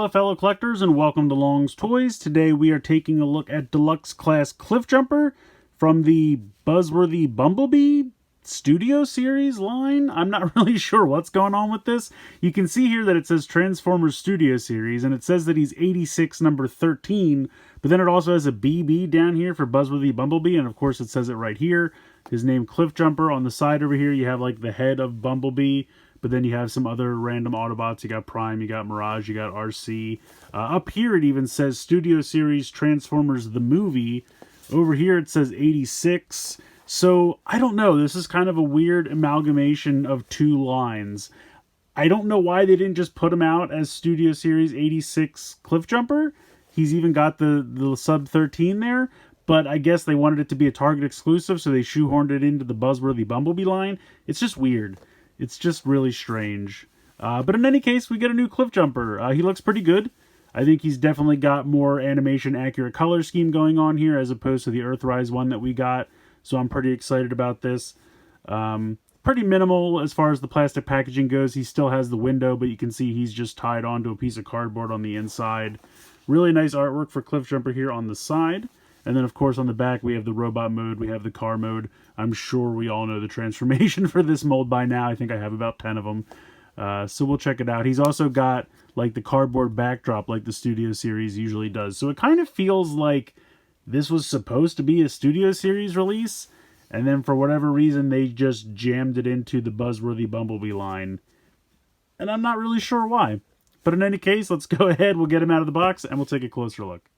Hello fellow collectors and welcome to Long's Toys. Today we are taking a look at Deluxe Class CLIFFJUMPER from the Buzzworthy Bumblebee Studio Series line. I'm not really sure what's going on with this. You can see here that it says Transformers Studio Series and it says that he's 86 number 13, but then it also has a BB down here for Buzzworthy Bumblebee, and of course it says it right here. His name CLIFFJUMPER. On the side over here you have like the head of Bumblebee, but then you have some other random Autobots. You got Prime, you got Mirage, you got RC. Up here it even says Studio Series Transformers the Movie. Over here it says 86. So, I don't know. This is kind of a weird amalgamation of two lines. I don't know why they didn't just put him out as Studio Series 86 CLIFFJUMPER. He's even got the sub 13 there. But I guess they wanted it to be a Target exclusive, so they shoehorned it into the Buzzworthy Bumblebee line. It's just weird. It's just really strange. But in any case, we get a new CLIFFJUMPER. He looks pretty good. I think he's definitely got more animation accurate color scheme going on here as opposed to the Earthrise one that we got. So I'm pretty excited about this. Pretty minimal as far as the plastic packaging goes. He still has the window, but you can see he's just tied onto a piece of cardboard on the inside. Really nice artwork for CLIFFJUMPER here on the side. And then, of course, on the back, we have the robot mode, we have the car mode. I'm sure we all know the transformation for this mold by now. I think I have about 10 of them. So we'll check it out. He's also got, like, the cardboard backdrop like the Studio Series usually does. So it kind of feels like this was supposed to be a Studio Series release, and then for whatever reason, they just jammed it into the Buzzworthy Bumblebee line. And I'm not really sure why. But in any case, let's go ahead, we'll get him out of the box, and we'll take a closer look.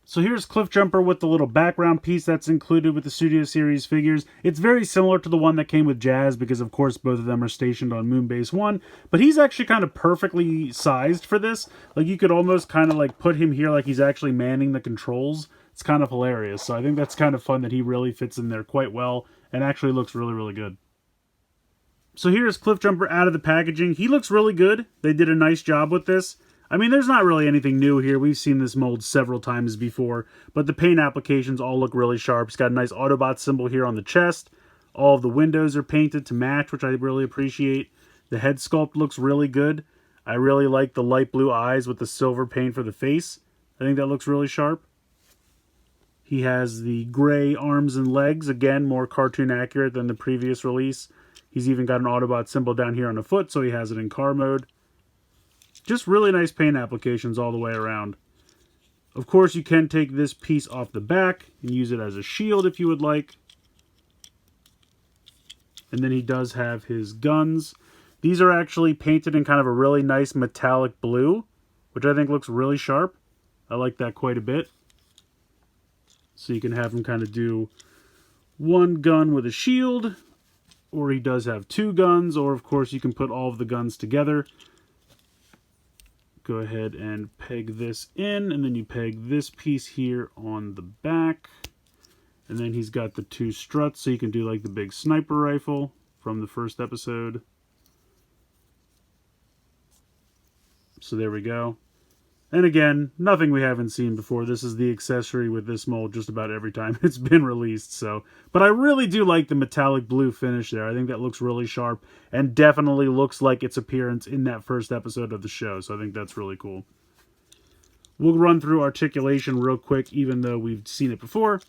So here's CLIFFJUMPER with the little background piece that's included with the Studio Series figures. It's very similar to the one that came with Jazz because, of course, both of them are stationed on Moonbase 1. But he's actually kind of perfectly sized for this. Like, you could almost kind of, like, put him here like he's actually manning the controls. It's kind of hilarious. So I think that's kind of fun that he really fits in there quite well and actually looks really, really good. So here's CLIFFJUMPER out of the packaging. He looks really good. They did a nice job with this. I mean, there's not really anything new here. We've seen this mold several times before, but the paint applications all look really sharp. It's got a nice Autobot symbol here on the chest. All of the windows are painted to match, which I really appreciate. The head sculpt looks really good. I really like the light blue eyes with the silver paint for the face. I think that looks really sharp. He has the gray arms and legs, again, more cartoon accurate than the previous release. He's even got an Autobot symbol down here on the foot, so he has it in car mode. Just really nice paint applications all the way around. Of course, you can take this piece off the back and use it as a shield if you would like. And then he does have his guns. These are actually painted in kind of a really nice metallic blue, which I think looks really sharp. I like that quite a bit. So you can have him kind of do one gun with a shield, or he does have two guns, or of course you can put all of the guns together. Go ahead and peg this in, and then you peg this piece here on the back. And then he's got the two struts, so you can do like the big sniper rifle from the first episode. So there we go. And again, nothing we haven't seen before. This is the accessory with this mold just about every time it's been released. So, but I really do like the metallic blue finish there. I think that looks really sharp and definitely looks like its appearance in that first episode of the show. So I think that's really cool. We'll run through articulation real quick, even though we've seen it before.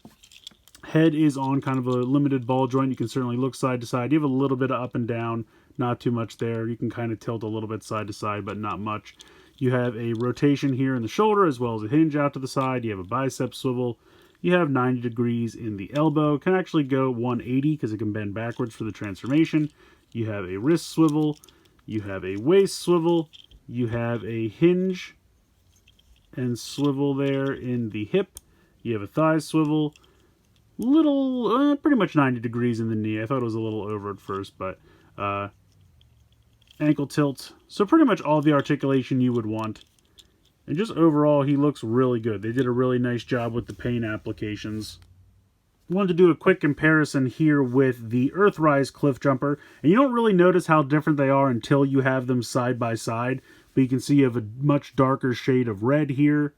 Head is on kind of a limited ball joint. You can certainly look side to side. You have a little bit of up and down, not too much there. You can kind of tilt a little bit side to side, but not much. You have a rotation here in the shoulder as well as a hinge out to the side. You have a bicep swivel. You have 90 degrees in the elbow. Can actually go 180 because it can bend backwards for the transformation. You have a wrist swivel. You have a waist swivel. You have a hinge and swivel there in the hip. You have a thigh swivel. Little, pretty much 90 degrees in the knee. I thought it was a little over at first, but ankle tilt. So pretty much all the articulation you would want. And just overall, he looks really good. They did a really nice job with the paint applications. I wanted to do a quick comparison here with the Earthrise CLIFFJUMPER. And you don't really notice how different they are until you have them side by side. But you can see you have a much darker shade of red here.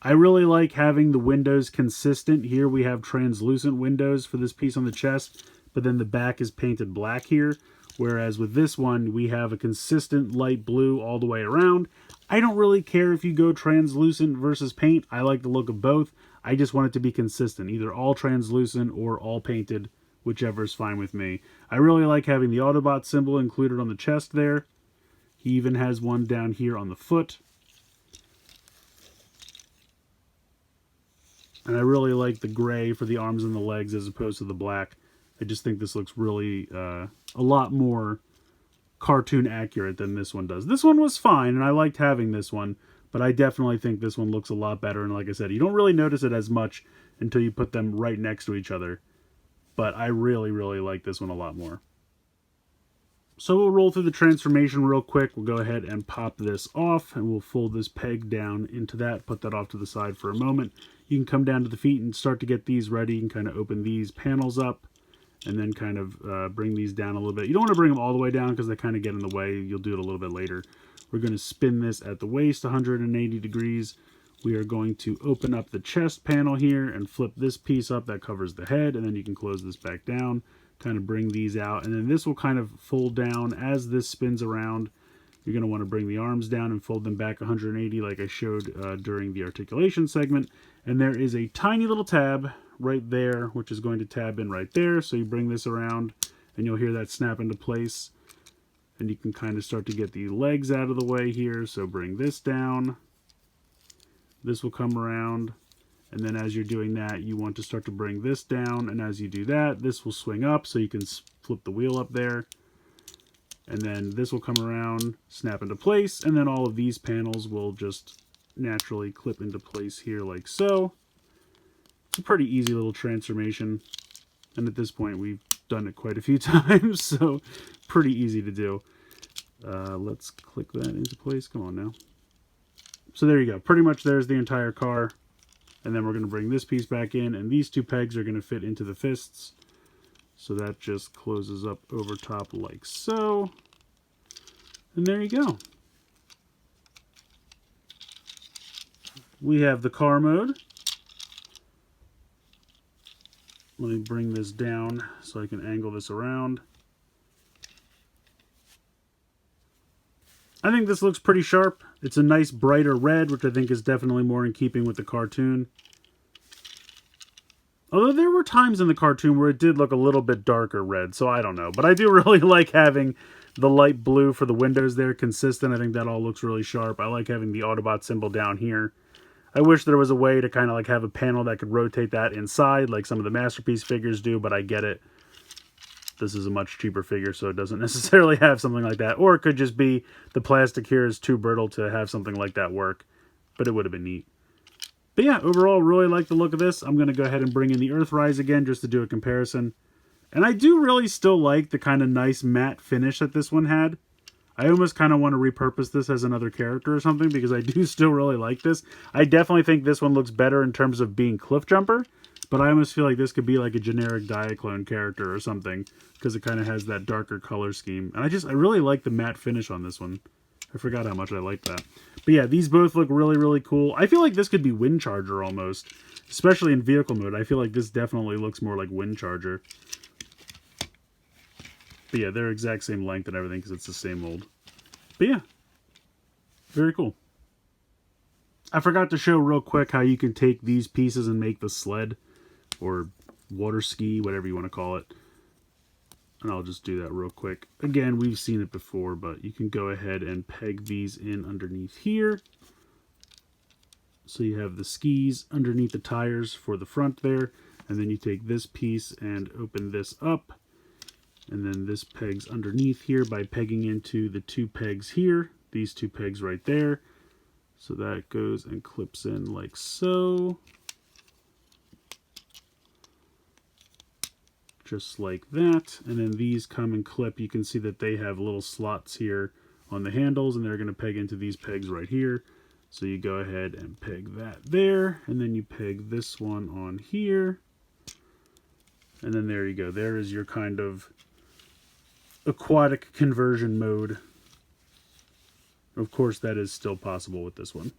I really like having the windows consistent. Here we have translucent windows for this piece on the chest. But then the back is painted black here. Whereas with this one, we have a consistent light blue all the way around. I don't really care if you go translucent versus paint. I like the look of both. I just want it to be consistent, either all translucent or all painted, whichever is fine with me. I really like having the Autobot symbol included on the chest there. He even has one down here on the foot. And I really like the gray for the arms and the legs as opposed to the black. I just think this looks really a lot more cartoon accurate than this one does. This one was fine, and I liked having this one, but I definitely think this one looks a lot better. And like I said, you don't really notice it as much until you put them right next to each other. But I really, really like this one a lot more. So we'll roll through the transformation real quick. We'll go ahead and pop this off, and we'll fold this peg down into that, put that off to the side for a moment. You can come down to the feet and start to get these ready. You can kind of open these panels up and then kind of bring these down a little bit. You don't want to bring them all the way down because they kind of get in the way. You'll do it a little bit later. We're going to spin this at the waist 180 degrees. We are going to open up the chest panel here and flip this piece up that covers the head, and then you can close this back down, kind of bring these out, and then this will kind of fold down as this spins around. You're going to want to bring the arms down and fold them back 180 like I showed during the articulation segment. And there is a tiny little tab right there, which is going to tab in right there. So you bring this around and you'll hear that snap into place. And you can kind of start to get the legs out of the way here. So bring this down. This will come around. And then as you're doing that, you want to start to bring this down. And as you do that, this will swing up so you can flip the wheel up there. And then this will come around, snap into place, and then all of these panels will just naturally clip into place here like so. It's a pretty easy little transformation. And at this point, we've done it quite a few times, so pretty easy to do. Let's click that into place. Come on now. So there you go. Pretty much there's the entire car. And then we're going to bring this piece back in, and these two pegs are going to fit into the fists. So that just closes up over top like so. And there you go. We have the car mode. Let me bring this down so I can angle this around. I think this looks pretty sharp. It's a nice brighter red, which I think is definitely more in keeping with the cartoon. Although there were times in the cartoon where it did look a little bit darker red, so I don't know. But I do really like having the light blue for the windows there consistent. I think that all looks really sharp. I like having the Autobot symbol down here. I wish there was a way to kind of like have a panel that could rotate that inside like some of the Masterpiece figures do, but I get it. This is a much cheaper figure, so it doesn't necessarily have something like that. Or it could just be the plastic here is too brittle to have something like that work, but it would have been neat. But yeah, overall, really like the look of this. I'm going to go ahead and bring in the Earthrise again just to do a comparison. And I do really still like the kind of nice matte finish that this one had. I almost kind of want to repurpose this as another character or something because I do still really like this. I definitely think this one looks better in terms of being CLIFFJUMPER, but I almost feel like this could be like a generic Diaclone character or something because it kind of has that darker color scheme. And I really like the matte finish on this one. I forgot how much I liked that. But yeah, these both look really, really cool. I feel like this could be Wind Charger almost, especially in vehicle mode. I feel like this definitely looks more like Wind Charger. But yeah, they're exact same length and everything because it's the same mold. But yeah, very cool. I forgot to show real quick how you can take these pieces and make the sled or water ski, whatever you want to call it. And I'll just do that real quick. Again, we've seen it before, but you can go ahead and peg these in underneath here. So you have the skis underneath the tires for the front there. And then you take this piece and open this up. And then this pegs underneath here by pegging into the two pegs here. These two pegs right there. So that goes and clips in like so. Just like that. And then these come and clip. You can see that they have little slots here on the handles, and they're going to peg into these pegs right here. So you go ahead and peg that there, and then you peg this one on here. And then there you go. There is your kind of aquatic conversion mode. Of course, that is still possible with this one.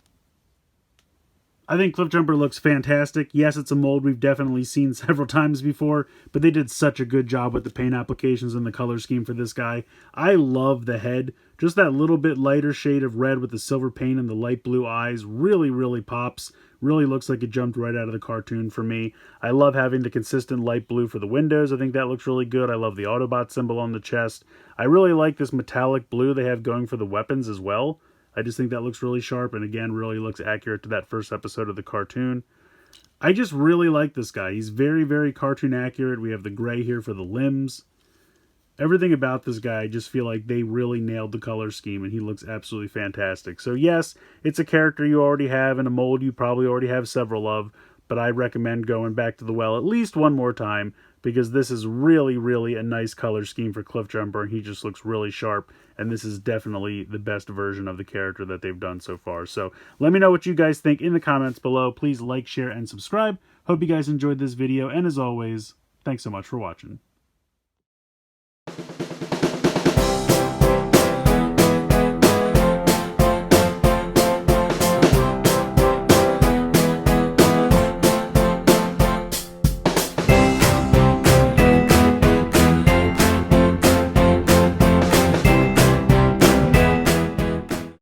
I think CLIFFJUMPER looks fantastic. Yes, it's a mold we've definitely seen several times before, but they did such a good job with the paint applications and the color scheme for this guy. I love the head. Just that little bit lighter shade of red with the silver paint and the light blue eyes really, really pops. Really looks like it jumped right out of the cartoon for me. I love having the consistent light blue for the windows. I think that looks really good. I love the Autobot symbol on the chest. I really like this metallic blue they have going for the weapons as well. I just think that looks really sharp, and again, really looks accurate to that first episode of the cartoon. I just really like this guy. He's very, very cartoon accurate. We have the gray here for the limbs. Everything about this guy, I just feel like they really nailed the color scheme, and he looks absolutely fantastic. So yes, it's a character you already have in a mold you probably already have several of, but I recommend going back to the well at least one more time, because this is really, really a nice color scheme for CLIFFJUMPER, and he just looks really sharp, and this is definitely the best version of the character that they've done so far. So let me know what you guys think in the comments below. Please like, share, and subscribe. Hope you guys enjoyed this video, and as always, thanks so much for watching.